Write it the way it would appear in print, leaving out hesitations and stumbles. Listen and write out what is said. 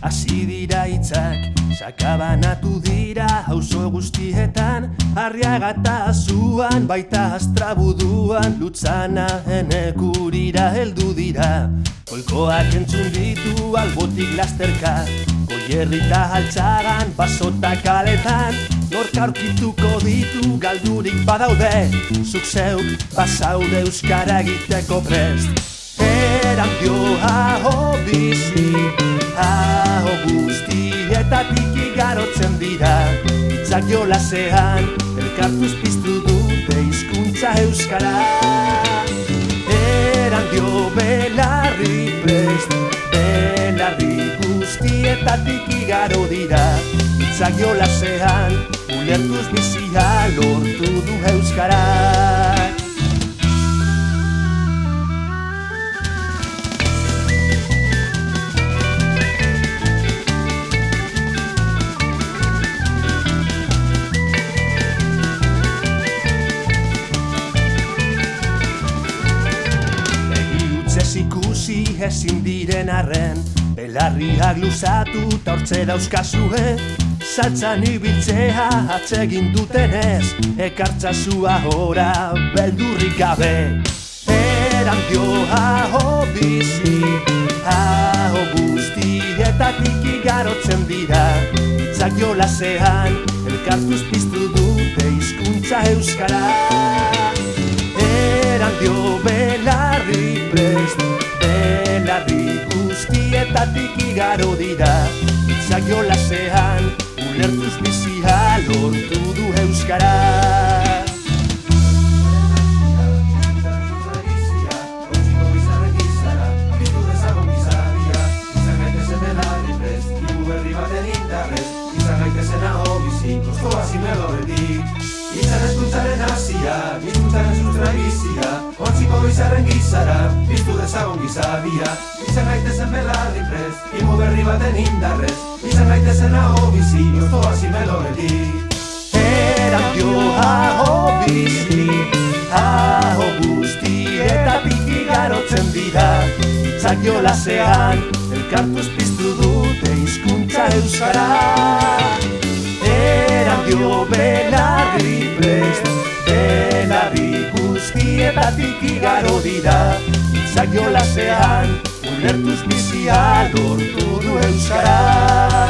hasi dira hitzak, sakabanatu dira auzo guztietan, Arriaga zuan baita Astrabuduan, Lutzana enekurira heldu dira. Koikoak entzun ditu albotik lasterka, Goierri eta Altzaran, Basota kaletan, nork aurkituko ditu galdurik badaude, zuk zeuk bazaude euskara egiteko prest. Erandio aho bizi, aho guztietatik igarotzen dira, hitzak jolasean, elkartuz piztu dute hizkuntza euskara. Erandio belarri prest, belarri guztietatik igaro dira, hitzak jolasean, ulertuz bizia lortu du euskarak. Ikusi ezin diren arren, belarriak luzatu ta hortze dauzkazue, saltzan ibiltzea atsegin dutenez, ekartzazua ora beldurrik gabe. Erandio aho bizi, aho guztietatik igarotzen dira, hitzak jolasean, elkartuz piztu dute hizkuntza euskara. Erandio belarri prest, belarri guztietatik igaro dira, hitzak jolasean, ulertuz bizia lortu du euskara. Izan eskuntzaren hasia, bizkuntzaren sustra bizia, ontziko bizarren gizara, piztu dezagun gizabia. Izan gaitezen belarri prest, imu berri baten indarrez, izan gaitezen aho bizi, oztoa zimelo beti. Erandio aho bizi, aho guztietatik igarotzen dira, hitzak jolasean, elkartuz piztu dute hizkuntza euskara. Erandio belarri prest, belarri guztietatik igaro dira, hitzak jolasean, ulertuz bizia lortu du euskara.